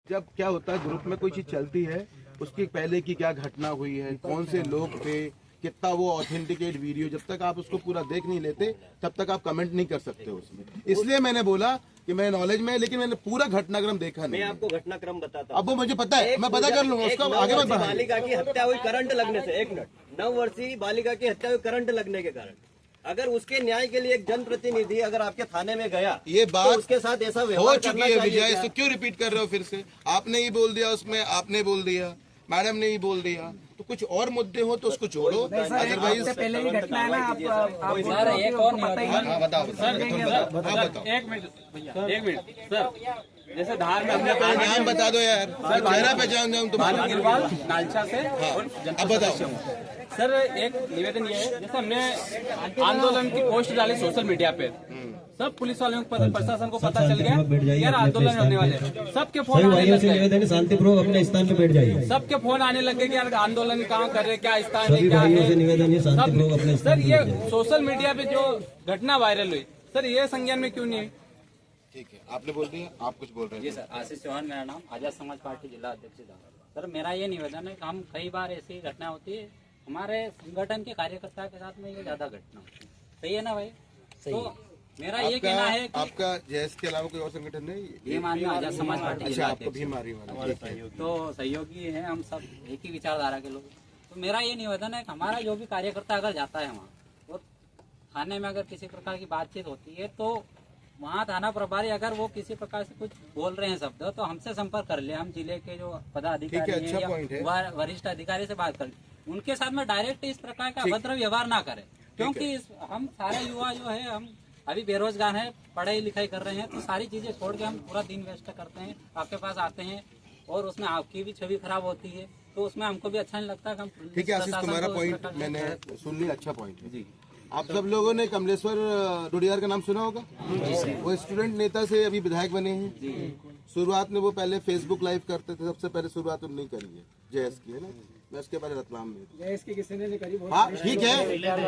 जब क्या होता है ग्रुप में कोई चीज चलती है, उसकी पहले की क्या घटना हुई है, कौन से लोग थे, कितना वो ऑथेंटिकेट वीडियो, जब तक आप उसको पूरा देख नहीं लेते तब तक आप कमेंट नहीं कर सकते उसमें। इसलिए मैंने बोला कि मैं नॉलेज में, लेकिन मैंने पूरा घटनाक्रम देखा नहीं। मैं आपको घटनाक्रम बताता हूं। अब वो मुझे पता है, मैं पता कर लूंगा उसका, आगे मत बढ़ाइए। बालिका की हत्या हुई करंट लगने से, 1 मिनट, 9 वर्षीय बालिका की हत्या हुई करंट लगने के कारण। अगर उसके न्याय के लिए एक जनप्रतिनिधि अगर आपके थाने में गया, ये बात तो उसके साथ ऐसा हो व्यवहार चुकी करना है चाहिए विजय, क्या? इसको क्यों रिपीट कर रहे हो फिर से? आपने ही बोल दिया उसमें, आपने बोल दिया, मैडम ने ही बोल दिया, तो कुछ और मुद्दे हो तो उसको छोड़ो, अदरवाइज पहले ही घटना है ना, आप बताओ सर, एक मिनट भैया, 1 मिनट सर। जैसे धार में हमने नाम बता दो यार, चेहरा पहचान जाऊं तुम्हारा। गिरवाल नालचा से और अब बताओ सर, एक निवेदन ये है, जैसे हमने आंदोलन की पोस्ट डाली सोशल मीडिया पे, सब पुलिस वालों को, प्रशासन को पता चल गया यार आंदोलन होने वाले, सबके फोन आने लग गए, शांतिपूर्वक अपने स्थान पे बैठ जाइए। सबके फोन आने लगे कि यार आंदोलन कहाँ कर रहे, क्या स्थान है, क्या निवेदन है शांतिपूर्वक अपने है। सर ये सोशल मीडिया पे जो घटना वायरल हुई, सर ये संज्ञान में क्यों नहीं हुई? ठीक है, आपने बोल दिया, आप कुछ बोल रहे जी हैं। सर, आशीष चौहान मेरा नाम, आजाद समाज पार्टी जिला अध्यक्ष सर। मेरा ये निवेदन है कि हम कई बार ऐसी घटना होती है, हमारे संगठन के कार्यकर्ता के साथ में ये ज्यादा घटना होती है, सही है ना भाई? तो मेरा ये कहना है कि आपका जैस के अलावा कोई और संगठन नहीं? भीम आर्मी आजाद समाज पार्टी अच्छा, जिला आपको अध्यक्ष, भीम आर्मी वाला, तो सहयोगी है, हम सब एक ही विचारधारा के लोग। तो मेरा ये निवेदन है कि हमारा जो भी कार्यकर्ता अगर जाता है वहाँ, और थाने में अगर किसी प्रकार की बातचीत होती है, तो वहाँ थाना प्रभारी अगर वो किसी प्रकार से कुछ बोल रहे हैं शब्द, तो हमसे संपर्क कर ले, हम जिले के जो पदाधिकारी हैं अच्छा पॉइंट है। या वरिष्ठ अधिकारी से बात कर ले, उनके साथ में डायरेक्ट इस प्रकार का अभद्र व्यवहार ना करें, क्योंकि हम सारे युवा जो है, हम अभी बेरोजगार हैं, पढ़ाई लिखाई कर रहे हैं, तो सारी चीजें छोड़ के हम पूरा दिन वेस्ट करते हैं, आपके पास आते हैं और उसमें आपकी भी छवि खराब होती है, तो उसमें हमको भी अच्छा नहीं लगता। ठीक है आशीष, तुम्हारा पॉइंट मैंने सुन लिया, अच्छा पॉइंट है जी। आप सब लोगों ने कमलेश्वर डोडियार का नाम सुना होगा, वो स्टूडेंट नेता से अभी विधायक बने हैं। शुरुआत में वो पहले फेसबुक लाइव करते थे, सबसे पहले शुरुआत उन्होंने करी है, जयस की है ना, मैं उसके बारे रतलाम में, जयस की किसी ने नहीं करी। हाँ ठीक है,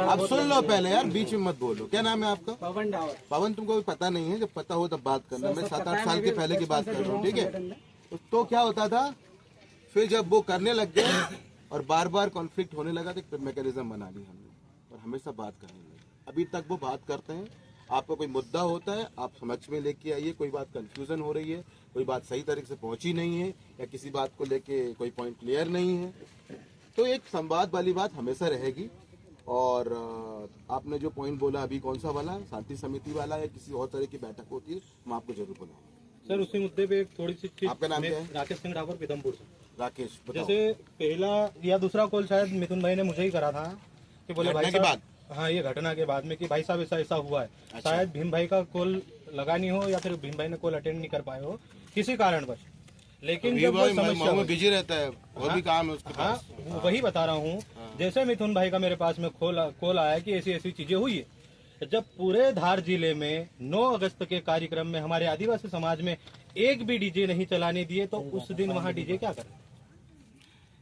अब सुन लो पहले यार, बीच में मत बोलो। क्या नाम है आपका? पवन डावर। पवन, तुमको भी पता नहीं है, जब पता हो तब बात करना। मैं 7-8 साल के पहले की बात कर रहा हूँ, ठीक है? तो क्या होता था, फिर जब वो करने लग गए और बार बार कॉन्फ्लिक्ट होने लगा, तो एक मैकेनिज्म बना ली हमने और हमेशा बात करने लगे। अभी तक वो बात करते हैं। आपका कोई मुद्दा होता है, आप समझ में लेके आइए, कोई बात कंफ्यूजन हो रही है, कोई बात सही तरीके से पहुंची नहीं है, या किसी बात को लेके कोई पॉइंट क्लियर नहीं है, तो एक संवाद वाली बात हमेशा रहेगी। और आपने जो पॉइंट बोला अभी, कौन सा वाला, शांति समिति वाला या किसी और तरह की बैठक होती है, हम आपको जरूर बुलाएंगे। सर उसी मुद्दे पे थोड़ी सी चीज, आपका नाम क्या है? राकेश सिंह राठौर, पीतमपुर से। राकेश, बताओ। जैसे पहला या दूसरा कॉल शायद मिथुन भाई ने मुझे ही करा था कि बोले भाई साहब, हाँ ये घटना के बाद में कि भाई साहब ऐसा ऐसा हुआ है। अच्छा। शायद भीम भाई का कॉल लगा नहीं हो या फिर भीम भाई ने कॉल अटेंड नहीं कर पाए हो किसी कारणवश, लेकिन जब वो समस्या बिजी रहता है, वो भी काम है उसके पास। हाँ वही बता रहा हूँ। जैसे मिथुन भाई का मेरे पास में कॉल आया कि ऐसी ऐसी चीजें हुई है, जब पूरे धार जिले में 9 अगस्त के कार्यक्रम में हमारे आदिवासी समाज में एक भी डीजे नहीं चलाने दिए, तो उस दिन वहाँ डीजे क्या करें?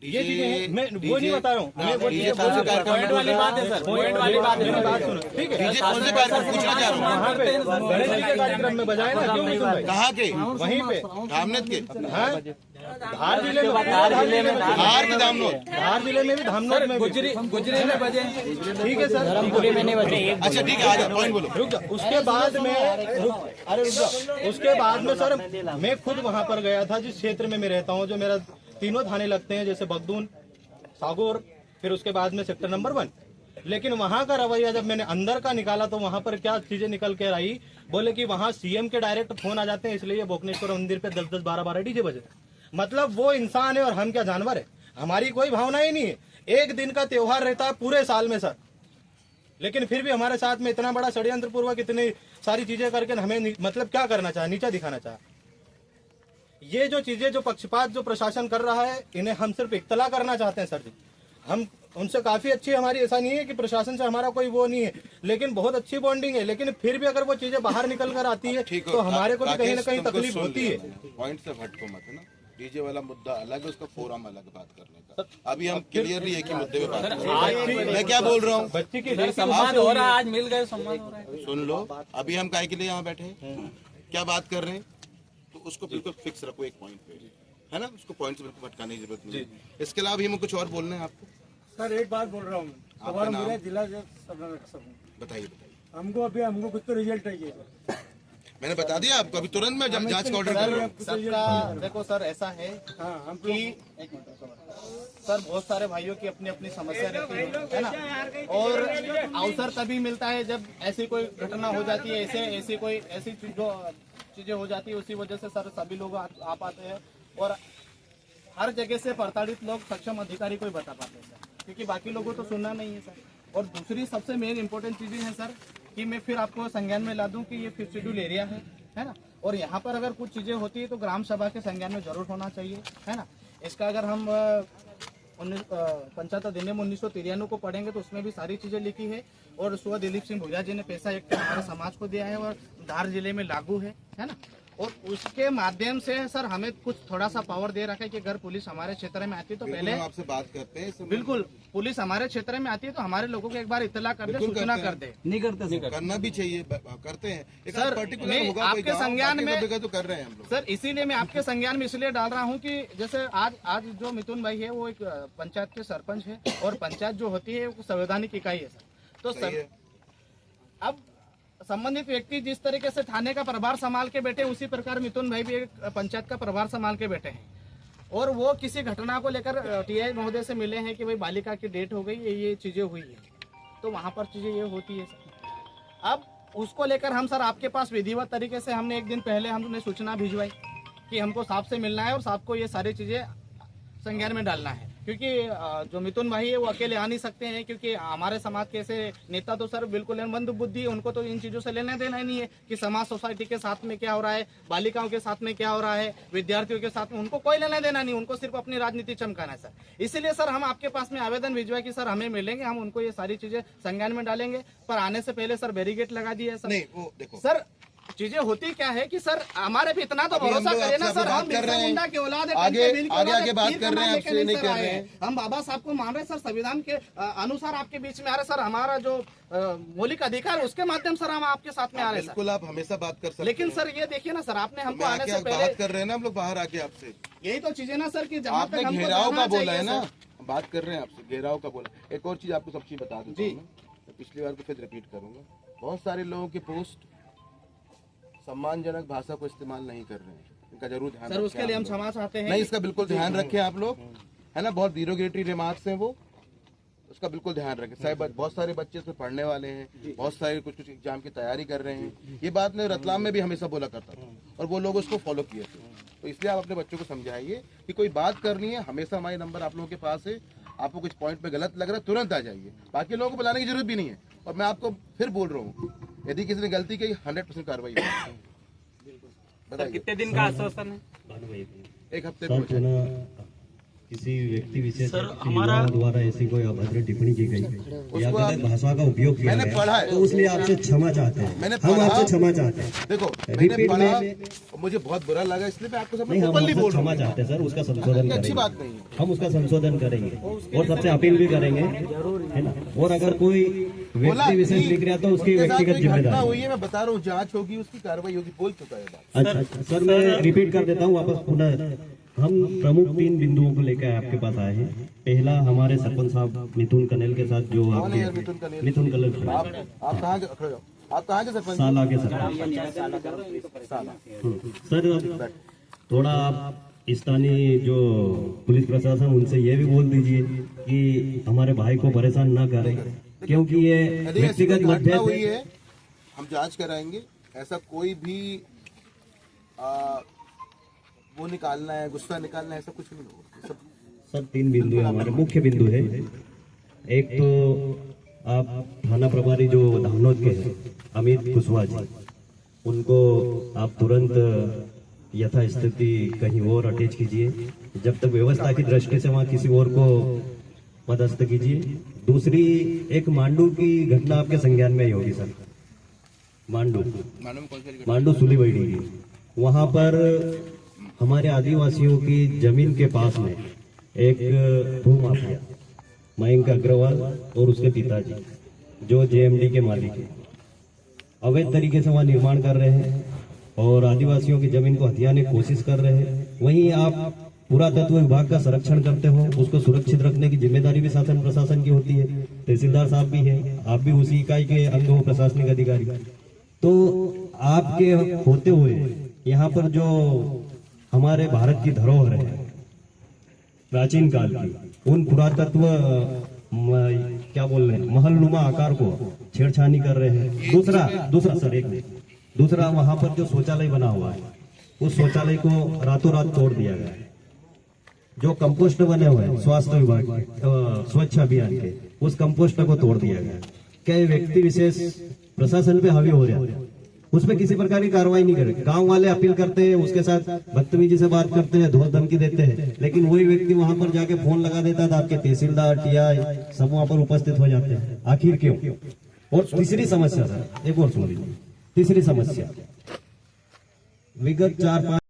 ये चीजें मैं वो नहीं बता रहा हूँ, पॉइंट वाली बात है सर, पॉइंट वाली बात है, बात सुनो, ठीक है? कौन से कार्यक्रम पूछना चाह रहा हूँ? वहाँ पे गणेश जी के कार्यक्रम में बजाए ना, क्यों मिथुन भाई? कहाँ के? वहीं पे धामनोद के? हाँ, धार जिले में, धार के धामनोद, धार जिले में भी धामनोद में गुजरी में बजे, ठीक है सर, धर्मपुरी में नहीं बजे। अच्छा ठीक है, आ जाओ, पॉइंट बोलो। रुक जाओ, उसके बाद में रुक जाओ, उसके बाद में सर मैं खुद वहाँ पर गया था, जिस क्षेत्र में मैं रहता हूँ, जो मेरा 3 थाने लगते हैं, जैसे बगदून, सागौर, फिर उसके बाद में सेक्टर नंबर 1। लेकिन वहां का रवैया जब मैंने अंदर का निकाला, तो वहां पर क्या चीजें निकल के आई, बोले कि वहां सीएम के डायरेक्ट फोन आ जाते हैं, इसलिए बोकनेश्वर मंदिर पे 10-10, 12-12 डीजे बजे। मतलब वो इंसान है और हम क्या जानवर है? हमारी कोई भावना ही नहीं है। एक दिन का त्योहार रहता है पूरे साल में सर, लेकिन फिर भी हमारे साथ में इतना बड़ा षड्यंत्र पूर्वक इतनी सारी चीजें करके हमें मतलब क्या करना चाहे, नीचा दिखाना चाहे। ये जो चीजें, जो पक्षपात जो प्रशासन कर रहा है, इन्हें हम सिर्फ इत्तला करना चाहते हैं सर जी। हम उनसे काफी अच्छी हमारी, ऐसा नहीं है कि प्रशासन से हमारा कोई वो नहीं है, लेकिन बहुत अच्छी बॉन्डिंग है, लेकिन फिर भी अगर वो चीजें बाहर निकल कर आती है, तो हमारे को भी कहीं ना कहीं तकलीफ होती है। पॉइंट से भटको मत, है ना? डीजे वाला मुद्दा अलग है, उसका फोरम अलग बात करने का। अभी हम क्लियरली एक ही मुद्दे पे बात कर रहे हैं। मैं क्या बोल रहा हूँ, बच्ची की सम्मान हो रहा है, आज मिल गए, सम्मान हो रहा है। सुन लो, अभी हम काहे के लिए यहाँ बैठे हैं, क्या बात कर रहे हैं, तो उसको बिल्कुल फिक्स रखो एक पॉइंट पे। है ना, उसको पॉइंट से बिल्कुल भटकाने की जरूरत नहीं है। इसके अलावा भी हमें कुछ और बोलना है आपको? सर एक बात बोल रहा हूँ, आपका नाम? मेरा जिला सब बताइए। हमको कुछ तो रिजल्ट चाहिए। मैंने बता दिया आपको, अभी तुरंत मैं जांच का ऑर्डर कर रहा हूँ। सबका देखो सर ऐसा है हाँ हम कि सर बहुत सारे भाइयों की अपनी अपनी समस्या रहती है ना, और अवसर तभी मिलता है जब ऐसी कोई घटना हो जाती है, ऐसी चीजें हो जाती है, उसी वजह से सर सभी लोग आ पाते हैं, और हर जगह से प्रताड़ित लोग सक्षम अधिकारी को ही बता पाते हैं सर, क्योंकि बाकी लोगों को सुनना नहीं है सर। और दूसरी सबसे मेन इंपॉर्टेंट चीजें हैं सर कि मैं फिर आपको संज्ञान में ला दूं कि ये 5th शेड्यूल एरिया है ना, और यहाँ पर अगर कुछ चीजें होती है तो ग्राम सभा के संज्ञान में जरूर होना चाहिए, है ना। इसका अगर हम पंचायत अधिनियम 1993 को पढ़ेंगे तो उसमें भी सारी चीजें लिखी है, और स्व दिलीप सिंह भुरिया जी ने पैसा एक हमारे समाज को दिया है और धार जिले में लागू है ना, और उसके माध्यम से सर हमें कुछ थोड़ा सा पावर दे रखा है कि अगर पुलिस हमारे क्षेत्र में आती है तो पहले हम आपसे बात करते हैं। बिल्कुल पुलिस हमारे क्षेत्र में आती है तो हमारे लोगों को एक बार इत्तला कर दे, सूचना कर दे। नहीं करते करना भी चाहिए, करते हैं। एक सर, पर्टिकुलर मैं होगा आपके संज्ञान में तो कर रहे हैं हम लोग सर, इसीलिए मैं आपके संज्ञान में इसलिए डाल रहा हूँ कि जैसे आज जो मिथुन भाई है वो एक पंचायत के सरपंच है, और पंचायत जो होती है वो संवैधानिक इकाई है सर। तो सर अब संबंधित व्यक्ति जिस तरीके से थाने का प्रभार संभाल के बैठे, उसी प्रकार मिथुन भाई भी एक पंचायत का प्रभार संभाल के बैठे हैं, और वो किसी घटना को लेकर टीआई महोदय से मिले हैं कि भाई बालिका की डेथ हो गई, ये चीजें हुई है, तो वहां पर चीजें ये होती है सर। अब उसको लेकर हम सर आपके पास विधिवत तरीके से हमने एक दिन पहले हमने सूचना भिजवाई कि हमको साहब से मिलना है और साहब को ये सारी चीजें संज्ञान में डालना है, क्योंकि जो मिथुन भाई है वो अकेले आ नहीं सकते हैं, क्योंकि हमारे समाज के ऐसे नेता तो सर बिल्कुल मंद बुद्धि, उनको तो इन चीजों से लेना देना ही नहीं है कि समाज सोसाइटी के साथ में क्या हो रहा है, बालिकाओं के साथ में क्या हो रहा है, विद्यार्थियों के साथ में, उनको कोई लेना देना नहीं, उनको सिर्फ अपनी राजनीति चमकाना है सर। इसीलिए सर हम आपके पास में आवेदन भिजवाए कि सर हमें मिलेंगे, हम उनको ये सारी चीजें संज्ञान में डालेंगे, पर आने से पहले सर बैरिकेड लगा दिए सर। नहीं, वो देखो सर चीजें होती क्या है कि सर हमारे भी इतना तो भरोसा करें ना सर, हम बिरसा मुंडा की औलाद है, आगे बात कर रहे हैं, आपसे नहीं कर रहे हैं। हम बाबा साहब को मान रहे हैं सर, संविधान के अनुसार आपके बीच में आ रहे सर, हमारा जो मौलिक अधिकार है उसके माध्यम सर हम आपके साथ में आ रहे हैं। बिल्कुल आप हमेशा बात कर सकते हैं, लेकिन सर ये देखिए ना सर, आपने हमको आने से पहले बात कर रहे हैं ना हम लोग बाहर आके आपसे, यही तो चीजें ना सर कि जहाँ आपने तक हमको घेराव का जाना बोला है चाहिए ना, बात कर रहे हैं आपसे, घेराव का बोला। एक और चीज आपको सब चीज बता दूं मैं पिछली बार को फिर रिपीट करूंगा, बहुत सारे लोगों की पोस्ट सम्मानजनक भाषा को इस्तेमाल नहीं कर रहे हैं, इनका जरूर ध्यान सर, उसके लिए हम क्षमा चाहते हैं। नहीं, इसका बिल्कुल ध्यान रखें आप लोग, है ना। बहुत डीरोगेटरी रिमार्क्स हैं वो, उसका बिल्कुल ध्यान रखें। साहब बहुत सारे बच्चे इसमें पढ़ने वाले हैं, बहुत सारे कुछ एग्जाम की तैयारी कर रहे हैं, ये बात मैं रतलाम में भी हमेशा बोला करता था और वो लोग उसको फॉलो किए थे। तो इसलिए आप अपने बच्चों को समझाइए कि कोई बात करनी है, हमेशा हमारे नंबर आप लोगों के पास है, आपको कुछ पॉइंट पे गलत लग रहा है तुरंत आ जाइए, बाकी लोगों को बुलाने की जरूरत भी नहीं है। और मैं आपको फिर बोल रहा हूँ, यदि किसी ने गलती की 100% कार्रवाई होगी। कितने दिन का आश्वासन है? एक हफ्ते सर जो ना किसी व्यक्ति विशेष द्वारा ऐसी कोई अभद्र टिप्पणी की गई या गलत भाषा का उपयोग किया मैंने पढ़ा है, तो उसलिए आपसे क्षमा चाहते हैं, मैंने हम आपसे क्षमा चाहते हैं। देखो मैंने रिपीट पढ़ा, मुझे बहुत बुरा लगा, इसलिए मैं आपको सब नहीं, हम ओपनली आपसे बोल रहा क्षमा हूँ। चाहते हैं सर, उसका संशोधन अच्छी करेंगे, बात नहीं है। हम उसका संशोधन करेंगे और सबसे अपील भी करेंगे, है ना। और अगर कोई व्यक्ति विशेष लिख रहा तो उसकी व्यक्तिगत घटना जिम्मेदारी। हुई है, मैं बता रहा हूँ, जांच होगी, उसकी कार्रवाई होगी, बोल चुका है बात। अच्छा सर, मैं रिपीट कर देता हूँ वापस पुनः। हम प्रमुख 3 बिंदुओं को लेकर आपके पास आए हैं। पहला हमारे सरपंच साहब मिथुन कनेल के साथ जो कौन है यार आपके मिथुन कनेल? मिथुन कनेल आप कहाँ के खड़े हो? आप कहाँ के सरपंच? साल आगे सर सर थोड़ा आप स्थानीय जो पुलिस प्रशासन उनसे ये भी बोल दीजिए कि हमारे भाई को परेशान ना करें, क्योंकि ये यदि ऐसी व्यक्तिगत कोई घटना मतभेद हुई है, हम जांच कराएंगे। ऐसा कोई भी वो निकालना है, गुस्सा निकालना है, ऐसा कुछ नहीं होगा। सब सर 3 बिंदु है हमारे, मुख्य बिंदु है। एक तो आप थाना प्रभारी जो धामनोद के हैं अमित कुशवाहा जी, उनको आप तुरंत यथास्थिति कहीं और अटैच कीजिए, जब तक व्यवस्था की दृष्टि से वहाँ किसी और को पदस्थ कीजिए। दूसरी, एक मांडू की घटना आपके संज्ञान में ही होगी सर, मांडू सुलीबैड़ी की, वहाँ पर हमारे आदिवासियों की जमीन के पास में एक भूमाफिया मयंक अग्रवाल और उसके पिताजी जो जेएमडी के मालिक हैं, अवैध तरीके से वहाँ निर्माण कर रहे हैं और आदिवासियों की जमीन को हथियाने की कोशिश कर रहे हैं। वहीं आप पुरातत्व विभाग का संरक्षण करते हो, उसको सुरक्षित रखने की जिम्मेदारी भी शासन प्रशासन की होती है। तहसीलदार साहब भी हैं, आप भी उसी इकाई के अंग हो, प्रशासनिक अधिकारी। तो आपके होते हुए यहाँ पर जो हमारे भारत की धरोहर है प्राचीन काल की, उन पुरातत्व क्या बोल रहे हैं महलनुमा आकार को छेड़छानी कर रहे हैं। दूसरा सर एक मिनट, दूसरा वहां पर जो शौचालय बना हुआ है, उस शौचालय को रातों रात तोड़ दिया गया है। जो कंपोस्ट बने हुए हैं स्वास्थ्य विभाग के स्वच्छ अभियान के, उस कंपोस्ट को तोड़ दिया गया। कई व्यक्ति विशेष प्रशासन पे हावी हो रहे हैं, उसमें किसी प्रकार की कार्रवाई नहीं करे। गांव वाले अपील करते हैं, उसके साथ बदतमीजी से बात करते हैं, धोर धमकी देते हैं, लेकिन वही व्यक्ति वहां पर जाके फोन लगा देता था, आपके तहसीलदार टीआई सब वहां पर उपस्थित हो जाते हैं। आखिर क्यों? और तीसरी समस्या सर, एक और सुन लीजिए, तीसरी समस्या, विगत 4-5